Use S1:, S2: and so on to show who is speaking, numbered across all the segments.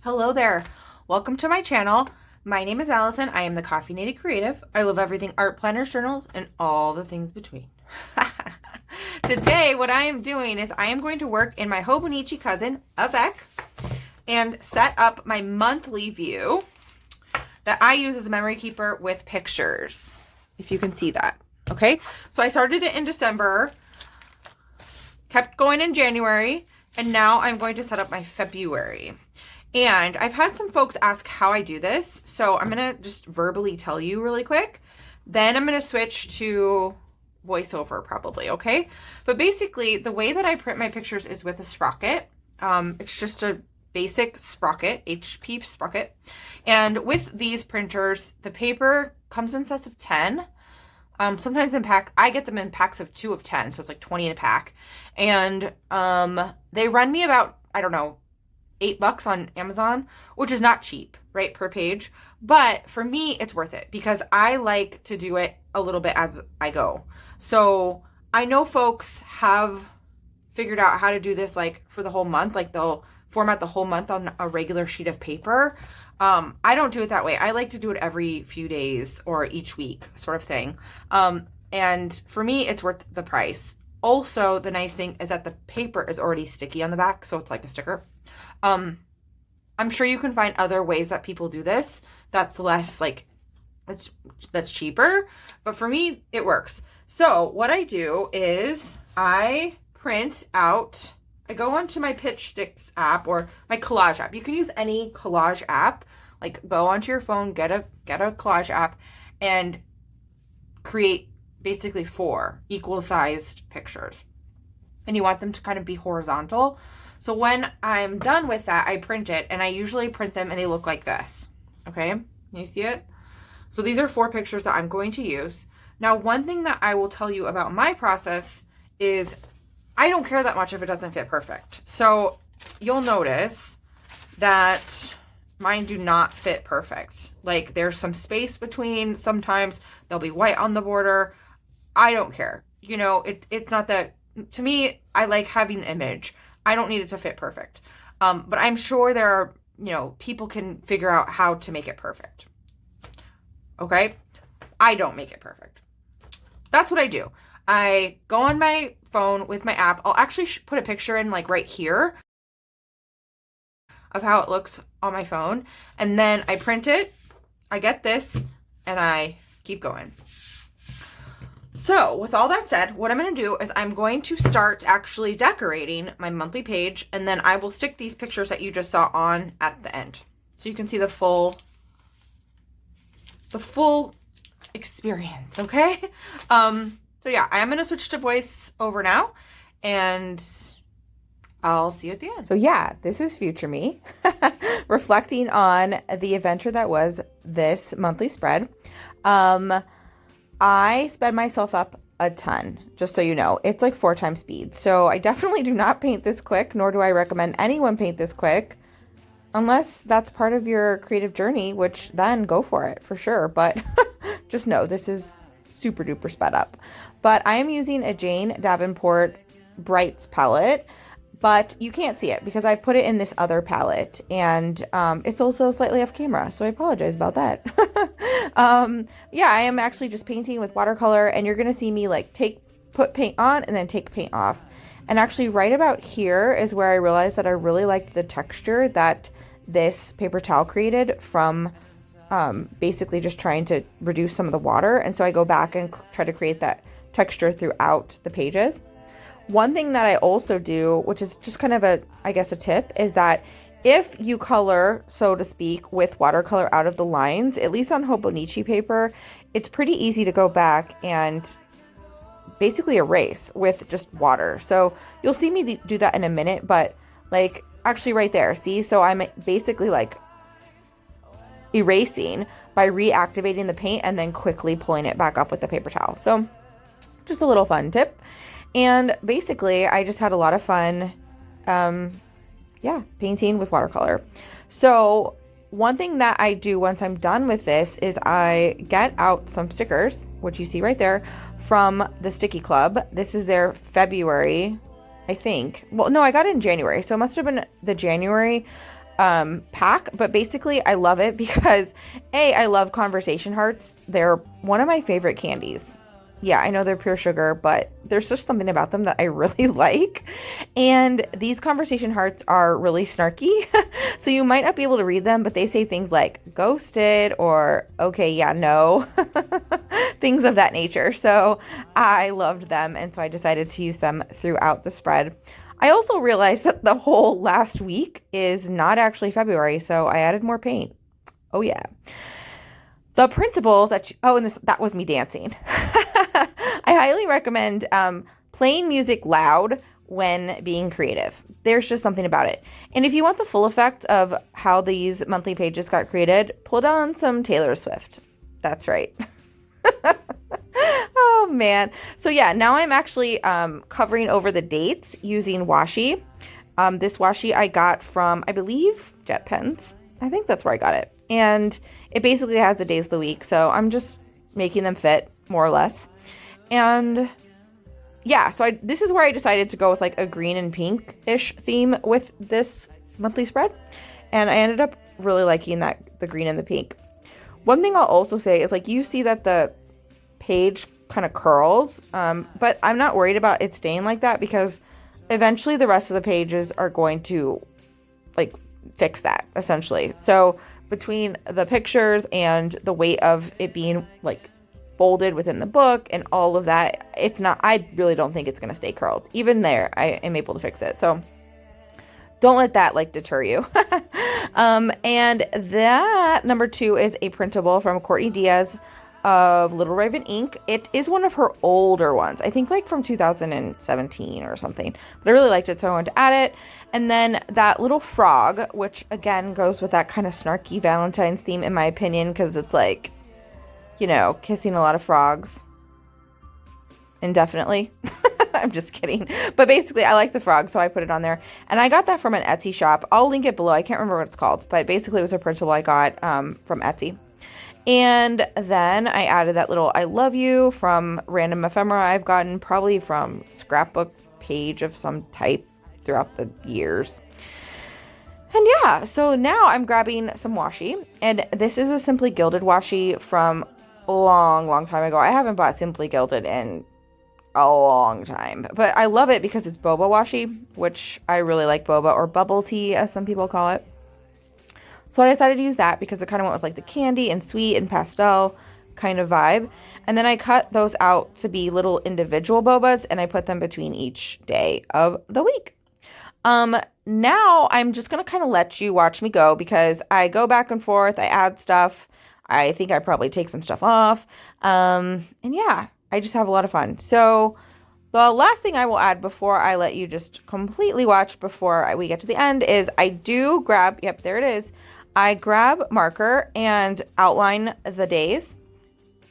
S1: Hello there. Welcome to my channel. My name is Allison. I am the Caffeinated Creative. I love everything art, planners, journals, and all the things between. Today, what I am doing is I am going to work in my Hobonichi cousin, Avec, and set up my monthly view that I use as a memory keeper with pictures, if you can see that. Okay, so I started it in December, kept going in January, and now I'm going to set up my February. And I've had some folks ask how I do this, so I'm going to just verbally tell you really quick. Then I'm going to switch to voiceover probably, okay? But basically, the way that I print my pictures is with a Sprocket. It's just a basic Sprocket, HP Sprocket. And with these printers, the paper comes in sets of 10. Sometimes in pack, I get them in packs of 2 of 10, so it's like 20 in a pack. And they run me about, I don't know, $8 on Amazon, which is not cheap, right, per page. But for me, it's worth it because I like to do it a little bit as I go. So I know folks have figured out how to do this like for the whole month, like they'll format the whole month on a regular sheet of paper. I don't do it that way. I like to do it every few days or each week sort of thing. And for me, it's worth the price. Also, the nice thing is that the paper is already sticky on the back, so it's like a sticker. I'm sure you can find other ways that people do this that's less like that's cheaper, but for me it works. So what I do is I print out, I go onto my Pitch Sticks app or my collage app. You can use any collage app, like go onto your phone, get a collage app and create basically 4 equal sized pictures. And you want them to kind of be horizontal. So when I'm done with that, I print it, and I usually print them and they look like this. Okay, you see it? So these are 4 pictures that I'm going to use. Now, one thing that I will tell you about my process is I don't care that much if it doesn't fit perfect. So you'll notice that mine do not fit perfect. Like there's some space between, sometimes there'll be white on the border. I don't care. You know, it's not that, to me, I like having the image. I don't need it to fit perfect. But I'm sure there are, you know, people can figure out how to make it perfect. Okay? I don't make it perfect. That's what I do. I go on my phone with my app. I'll actually put a picture in like right here of how it looks on my phone. And then I print it. I get this and I keep going. So with all that said, what I'm going to do is I'm going to start actually decorating my monthly page, and then I will stick these pictures that you just saw on at the end. So you can see the full experience, okay? So yeah, I am going to switch to voice over now, and I'll see you at the end. So yeah, this is future me reflecting on the adventure that was this monthly spread. I sped myself up a ton, just so you know. It's like 4 times speed. So I definitely do not paint this quick, nor do I recommend anyone paint this quick, unless that's part of your creative journey, which then go for it for sure. But just know this is super duper sped up. But I am using a Jane Davenport Brights palette, but you can't see it because I put it in this other palette, and it's also slightly off camera, so I apologize about that. Yeah, I am actually just painting with watercolor, and you're gonna see me like put paint on and then take paint off. And actually right about here is where I realized that I really liked the texture that this paper towel created from basically just trying to reduce some of the water. And so I go back and try to create that texture throughout the pages. One thing that I also do, which is just kind of I guess a tip, is that if you color, so to speak, with watercolor out of the lines, at least on Hobonichi paper, it's pretty easy to go back and basically erase with just water. So you'll see me do that in a minute, but like actually right there, see? So I'm basically like erasing by reactivating the paint and then quickly pulling it back up with the paper towel. So just a little fun tip. And basically, I just had a lot of fun, painting with watercolor. So one thing that I do once I'm done with this is I get out some stickers, which you see right there, from the Sticky Club. This is their February, I think. Well, no, I got it in January, so it must have been the January pack, but basically I love it because I love conversation hearts. They're one of my favorite candies. Yeah, I know they're pure sugar, but there's just something about them that I really like. And these conversation hearts are really snarky. So you might not be able to read them, but they say things like ghosted or okay, yeah, no. Things of that nature. So I loved them. And so I decided to use them throughout the spread. I also realized that the whole last week is not actually February. So I added more paint. Oh, yeah. The principles that that was me dancing. I highly recommend playing music loud when being creative. There's just something about it. And if you want the full effect of how these monthly pages got created, pull down some Taylor Swift. That's right. Oh, man. So, yeah, now I'm actually covering over the dates using washi. This washi I got from, I believe, Jet Pens. I think that's where I got it. And it basically has the days of the week. So I'm just making them fit, more or less. And yeah, so this is where I decided to go with like a green and pink-ish theme with this monthly spread. And I ended up really liking the green and the pink. One thing I'll also say is like you see that the page kind of curls, but I'm not worried about it staying like that because eventually the rest of the pages are going to like fix that essentially. So between the pictures and the weight of it being like folded within the book and all of that, I really don't think it's going to stay curled. Even there, I am able to fix it. So don't let that like deter you. And that number 2 is a printable from Courtney Diaz of Little Raven Ink. It is one of her older ones. I think like from 2017 or something. But I really liked it, so I wanted to add it. And then that little frog, which again goes with that kind of snarky Valentine's theme in my opinion, because it's like, you know, kissing a lot of frogs indefinitely. I'm just kidding. But basically, I like the frog, so I put it on there. And I got that from an Etsy shop. I'll link it below. I can't remember what it's called. But basically, it was a printable I got from Etsy. And then I added that little I love you from random ephemera I've gotten, probably from scrapbook page of some type throughout the years. And yeah, so now I'm grabbing some washi. And this is a Simply Gilded washi from a long time ago. I haven't bought Simply Gilded in a long time, but I love it because it's boba washi, which I really like, boba or bubble tea as some people call it. So I decided to use that because it kind of went with like the candy and sweet and pastel kind of vibe. And then I cut those out to be little individual bobas and I put them between each day of the week. Now I'm just going to kind of let you watch me go because I go back and forth. I add stuff. I think I probably take some stuff off. And yeah, I just have a lot of fun. So the last thing I will add before I let you just completely watch before we get to the end is I do grab, yep, there it is. I grab marker and outline the days,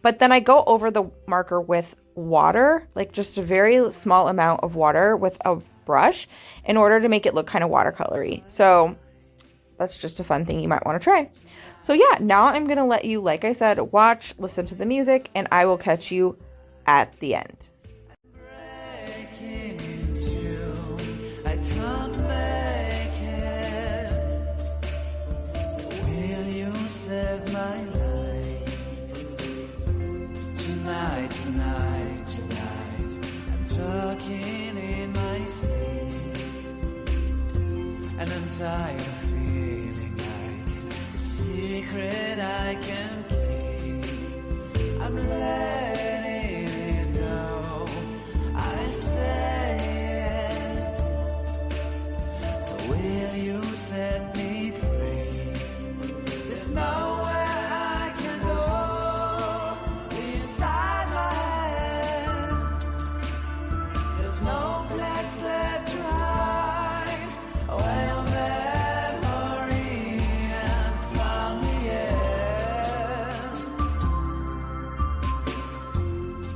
S1: but then I go over the marker with water, like just a very small amount of water with a brush in order to make it look kind of watercolory. So that's just a fun thing you might want to try. So yeah, now I'm going to let you, like I said, watch, listen to the music, and I will catch you at the end.
S2: Save my life tonight, I'm talking in my sleep, and I'm tired of feeling like a secret I can keep. I'm letting it go, I say it. So will you set me free? There's nowhere I can go inside my head. There's no place left to hide where your memory and found me in.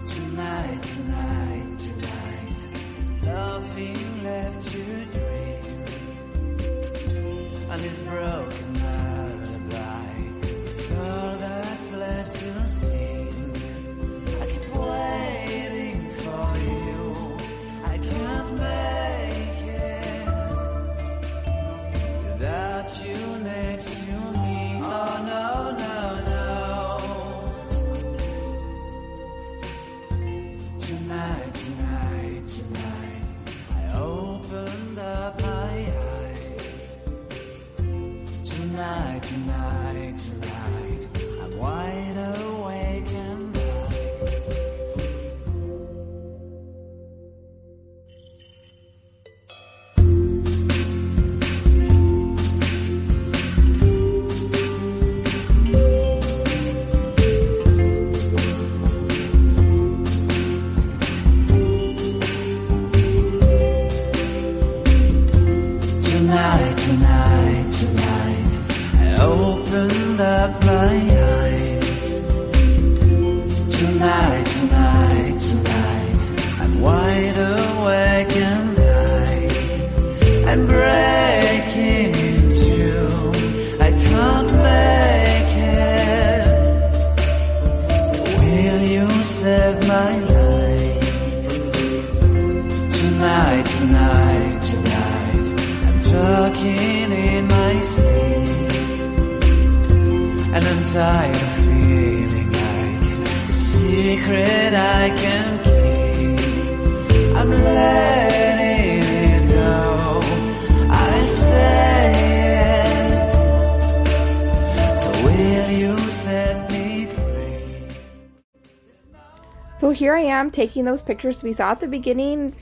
S2: Tonight, there's nothing left to dream. And this broken all that's left to sing. I keep waiting for you. I can't make it without without you next to me. Oh no, no, no. Tonight, tonight, tonight, I opened up my eyes. Tonight, tonight, tonight, I'm wide awake and tonight, tonight, tonight, I opened up my eyes. Tonight, tonight, tonight, I'm wide awake and I'm breaking into. I can't make it. So will you save my life? Tonight, tonight, tonight, I'm talking in my sleep, and I'm tired of feeling like a secret I can keep. I'm letting it go, I say it. So will you set me free?
S1: So here I am taking those pictures we saw at the beginning,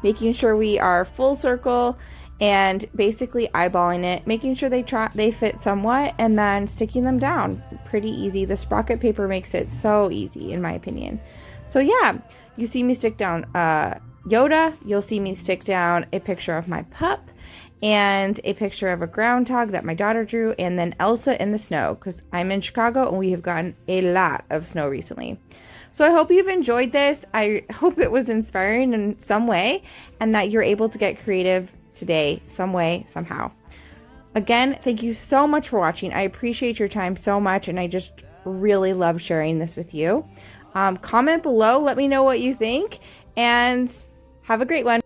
S1: making sure we are full circle and basically eyeballing it, making sure they fit somewhat, and then sticking them down. Pretty easy. The Sprocket paper makes it so easy, in my opinion. So yeah, you see me stick down Yoda, you'll see me stick down a picture of my pup, and a picture of a groundhog that my daughter drew, and then Elsa in the snow, because I'm in Chicago and we have gotten a lot of snow recently. So I hope you've enjoyed this. I hope it was inspiring in some way, and that you're able to get creative today, some way, somehow. Again, thank you so much for watching. I appreciate your time so much, and I just really love sharing this with you. Comment below, let me know what you think, and have a great one.